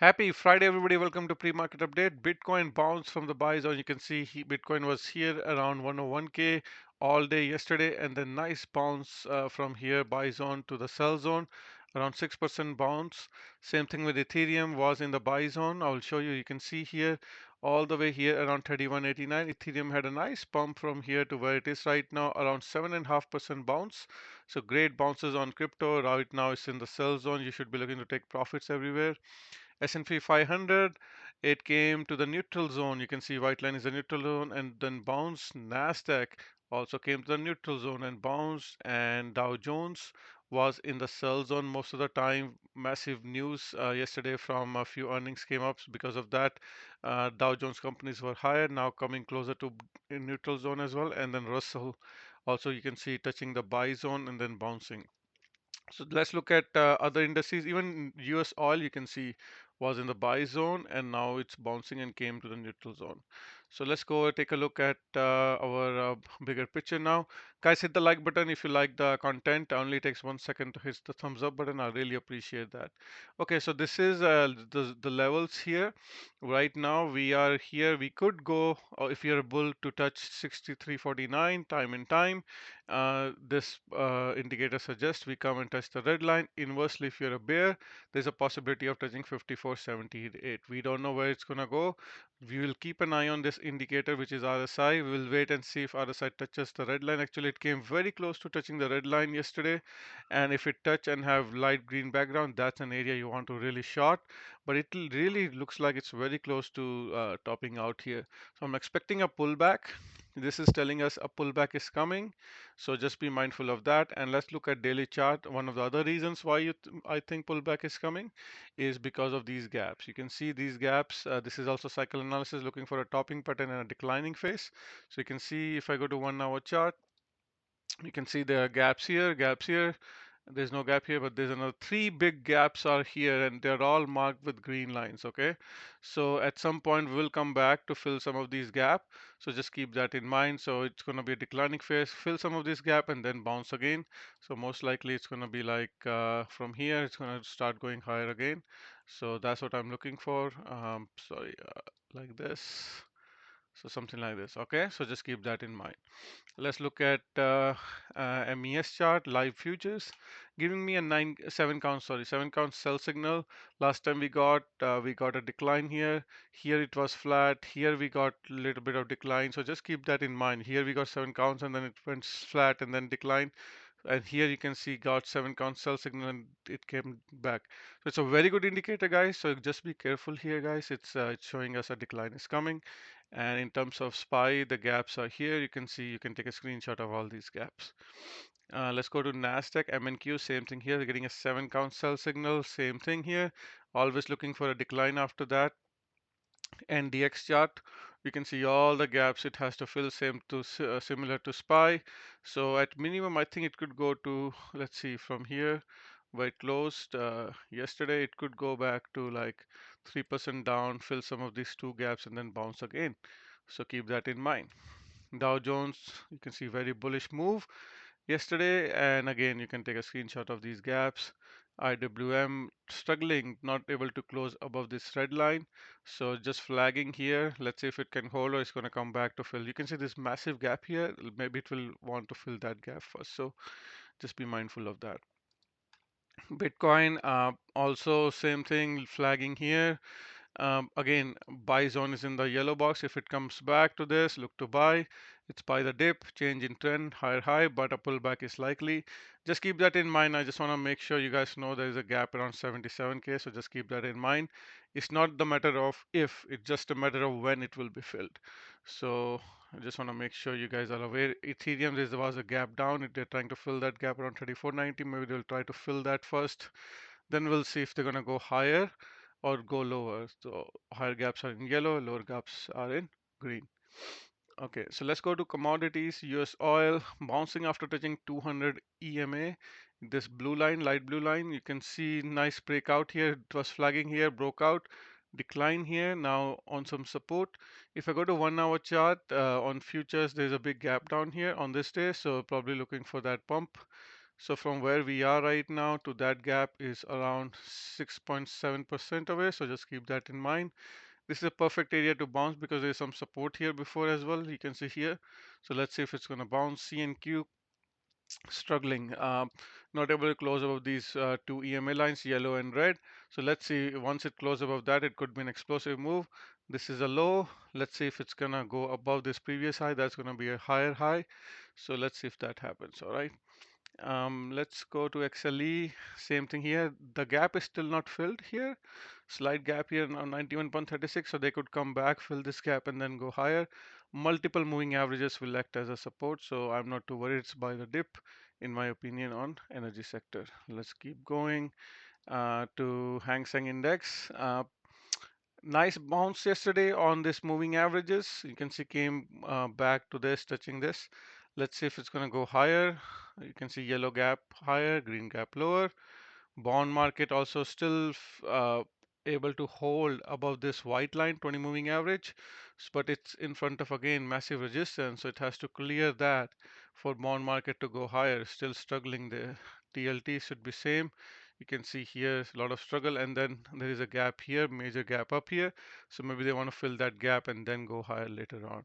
Happy Friday, everybody. Welcome to pre-market update. Bitcoin bounced from the buy zone. You can see Bitcoin was here around 101K all day yesterday, and then nice bounce from here buy zone to the sell zone, around 6% bounce. Same thing with Ethereum was in the buy zone. I will show you. You can see here all the way here around 31.89. Ethereum had a nice pump from here to where it is right now, around 7.5% bounce. So great bounces on crypto. Right now it's in the sell zone. You should be looking to take profits everywhere. S&P 500, it came to the neutral zone. You can see white line is the neutral zone and then bounced. Nasdaq also came to the neutral zone and bounced, and Dow Jones was in the sell zone most of the time. Massive news yesterday from a few earnings came up. Because of that, Dow Jones companies were higher, now coming closer to in neutral zone as well. And then Russell also you can see touching the buy zone and then bouncing. So let's look at other indices. Even US oil, you can see, was in the buy zone and now it's bouncing and came to the neutral zone. So let's go take a look at our bigger picture now. Guys, hit the like button if you like the content. It only takes 1 second to hit the thumbs up button. I really appreciate that. Okay, so this is the levels here. Right now we are here. We could go, if you're a bull, to touch 63.49 time and time. This indicator suggests we come and touch the red line. Inversely, if you're a bear, there's a possibility of touching 54.78. We don't know where it's going to go. We will keep an eye on this indicator, which is RSI. We will wait and see if RSI touches the red line. Actually, it came very close to touching the red line yesterday. And if it touch and have light green background, that's an area you want to really short. But it really looks like it's very close to topping out here. So I'm expecting a pullback. This is telling us a pullback is coming. So just be mindful of that. And let's look at daily chart. One of the other reasons why I think pullback is coming is because of these gaps. You can see these gaps. This is also cycle analysis looking for a topping pattern and a declining phase. So you can see if I go to 1 hour chart, you can see there are gaps here, gaps here. There's no gap here, but there's another three big gaps are here and they're all marked with green lines. Okay, so at some point we'll come back to fill some of these gap. So just keep that in mind. So it's going to be a declining phase, fill some of this gap and then bounce again. So most likely it's going to be like from here it's going to start going higher again. So that's what I'm looking for. Sorry, like this. So something like this. Okay, so just keep that in mind. Let's look at MES chart, live futures, giving me a 7 count sell signal. Last time we got a decline here. Here it was flat. Here we got a little bit of decline. So just keep that in mind. Here we got 7 counts and then it went flat and then decline. And here you can see got 7 count sell signal and it came back. So it's a very good indicator, guys. So just be careful here, guys. It's showing us a decline is coming. And in terms of SPY, the gaps are here. You can see, you can take a screenshot of all these gaps. Let's go to NASDAQ, MNQ, same thing here. We're getting a 7 count sell signal, same thing here. Always looking for a decline after that. NDX chart, you can see all the gaps it has to fill, same to similar to SPY. So at minimum, I think it could go to, let's see, from here where it closed yesterday, it could go back to like 3% down, fill some of these two gaps, and then bounce again. So keep that in mind. Dow Jones, you can see very bullish move yesterday, and again you can take a screenshot of these gaps. IWM struggling, not able to close above this red line, so just flagging here. Let's see if it can hold or it's going to come back to fill. You can see this massive gap here. Maybe it will want to fill that gap first, so just be mindful of that. Bitcoin, also same thing, flagging here. Again, buy zone is in the yellow box. If it comes back to this, look to buy. It's by the dip, change in trend, higher high, but a pullback is likely. Just keep that in mind. I just want to make sure you guys know there is a gap around 77K, so just keep that in mind. It's not the matter of if, it's just a matter of when it will be filled. So I just want to make sure you guys are aware. Ethereum, there was a gap down. They're trying to fill that gap around 34.90. Maybe they'll try to fill that first. Then we'll see if they're going to go higher or go lower. So higher gaps are in yellow, lower gaps are in green. Okay, so let's go to commodities. US oil bouncing after touching 200 EMA. This blue line, light blue line, you can see nice breakout here. It was flagging here, broke out, decline here, now on some support. If I go to 1 hour chart on futures, there's a big gap down here on this day, so probably looking for that pump. So from where we are right now to that gap is around 6.7% away. So just keep that in mind. This is a perfect area to bounce because there's some support here before as well. You can see here. So let's see if it's going to bounce. C and Q struggling, not able to close above these two EMA lines, yellow and red. So let's see, once it closes above that, it could be an explosive move. This is a low. Let's see if it's gonna go above this previous high. That's gonna be a higher high. So let's see if that happens. All right. Let's go to XLE. Same thing here. The gap is still not filled here. Slight gap here now 91.36. So they could come back, fill this gap, and then go higher. Multiple moving averages will act as a support. So I'm not too worried. It's by the dip, in my opinion, on energy sector. Let's keep going to Hang Seng Index. Nice bounce yesterday on this moving averages. You can see came back to this, touching this. Let's see if it's going to go higher. You can see yellow gap higher, green gap lower. Bond market also still able to hold above this white line, 20 moving average, but it's in front of again massive resistance, so it has to clear that for bond market to go higher. Still struggling there. TLT should be same. You can see here a lot of struggle, and then there is a gap here, major gap up here. So maybe they want to fill that gap and then go higher later on.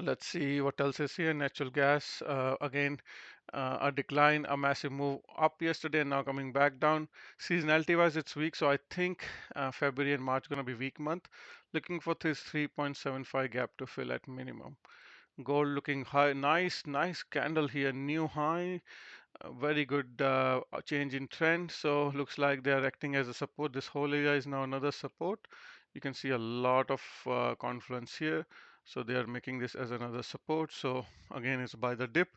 Let's see what else is here. Natural gas, again, a decline, a massive move up yesterday and now coming back down. Seasonality wise, it's weak. So I think February and March going to be weak month. Looking for this 3.75 gap to fill at minimum. Gold looking high, nice candle here, new high. Very good change in trend. So looks like they are acting as a support. This whole area is now another support. You can see a lot of confluence here. So they are making this as another support. So again, it's by the dip.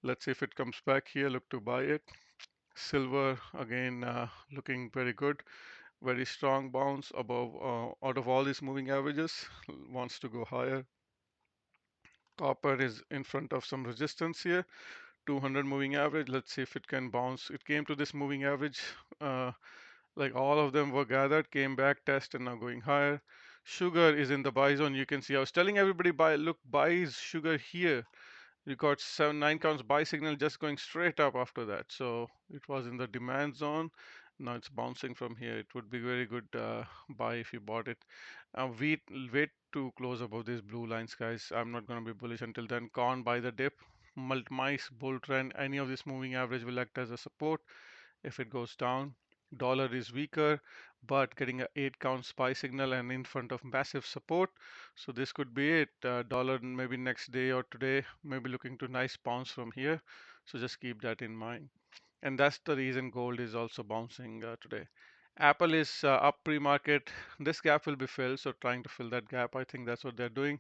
Let's see if it comes back here. Look to buy it. Silver again looking very good. Very strong bounce above out of all these moving averages. Wants to go higher. Copper is in front of some resistance here. 200 moving average. Let's see if it can bounce. It came to this moving average. Like all of them were gathered, came back, test, and now going higher. Sugar is in the buy zone. You can see I was telling everybody buy. Look, buys sugar here. You got 9 counts buy signal just going straight up after that. So it was in the demand zone. Now it's bouncing from here. It would be very good buy if you bought it. Wait to close above these blue lines, guys. I'm not going to be bullish until then. Corn by the dip. Mice bull trend. Any of this moving average will act as a support if it goes down. Dollar is weaker, but getting a 8 count SPY signal and in front of massive support. So this could be it. Dollar maybe next day or today, maybe looking to nice bounce from here. So just keep that in mind. And that's the reason gold is also bouncing today. Apple is up pre-market. This gap will be filled, so trying to fill that gap. I think that's what they're doing.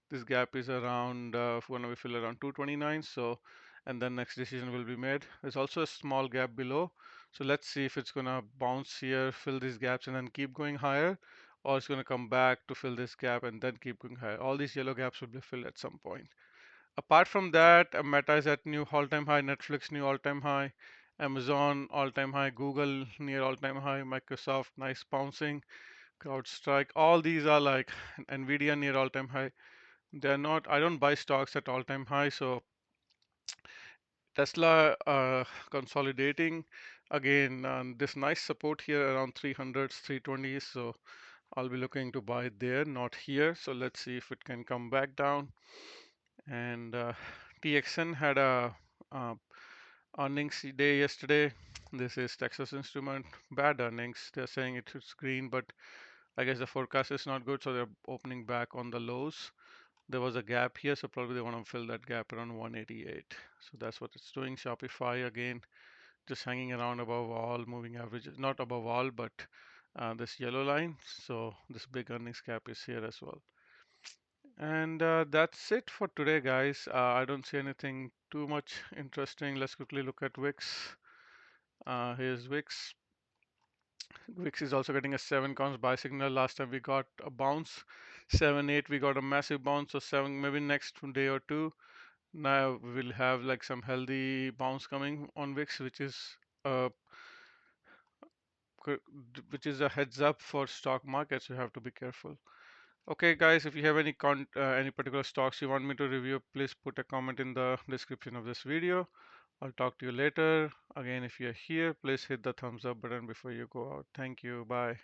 This gap is around when we fill around 229. So, and then next decision will be made. There's also a small gap below. So let's see if it's gonna bounce here, fill these gaps, and then keep going higher, or it's gonna come back to fill this gap and then keep going higher. All these yellow gaps will be filled at some point. Apart from that, Meta is at new all-time high, Netflix new all-time high, Amazon all-time high, Google near all-time high, Microsoft nice bouncing, CrowdStrike. All these are like NVDA near all-time high. They're not. I don't buy stocks at all-time high, so Tesla consolidating again. This nice support here around 300s, 320s. So I'll be looking to buy it there, not here. So let's see if it can come back down. And TXN had a uh, earnings day yesterday. This is Texas Instrument. Bad earnings. They're saying it's green, but I guess the forecast is not good, so they're opening back on the lows. There was a gap here, so probably they want to fill that gap around 188. So that's what it's doing. Shopify again, just hanging around above all moving averages, not above all, but this yellow line. So this big earnings gap is here as well. And that's it for today, guys. I don't see anything too much interesting. Let's quickly look at VIX. Here's VIX. VIX is also getting a 7 counts buy signal. Last time we got a bounce, 7-8. We got a massive bounce, so 7 maybe next day or two. Now we'll have like some healthy bounce coming on VIX, uh, which is a heads up for stock markets. You have to be careful. Okay, guys, if you have any particular stocks you want me to review, please put a comment in the description of this video. I'll talk to you later. Again, if you're here, please hit the thumbs up button before you go out. Thank you. Bye.